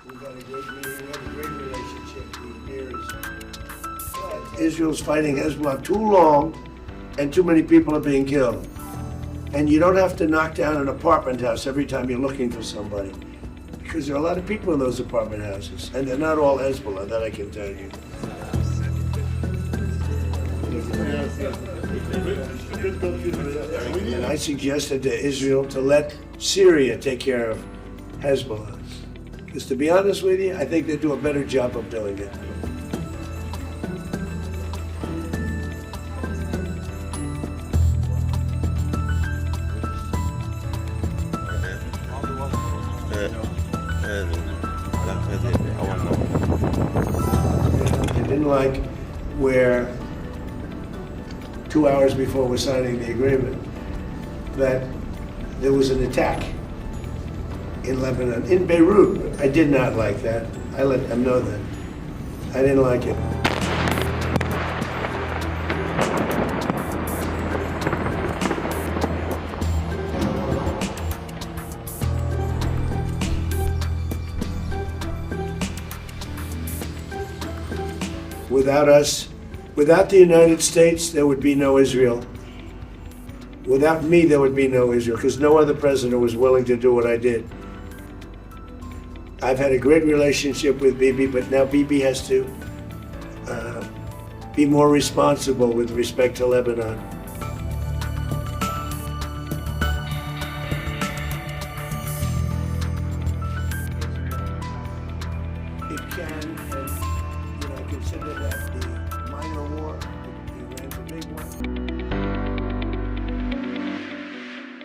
We've had a great relationship for years. But Israel's fighting Hezbollah too long, and too many people are being killed. And you don't have to knock down an apartment house every time you're looking for somebody, because there are a lot of people in those apartment houses, and they're not all Hezbollah, that I can tell you. And I suggested to Israel to let Syria take care of Hezbollah. Because to be honest with you, I think they do a better job of doing it. I didn't like where 2 hours before we're signing the agreement that there was an attack in Lebanon, in Beirut. I did not like that. I let them know that. I didn't like it. Without us, without the United States, there would be no Israel. Without me, there would be no Israel, because no other president was willing to do what I did. I've had a great relationship with Bibi, but now Bibi has to be more responsible with respect to Lebanon.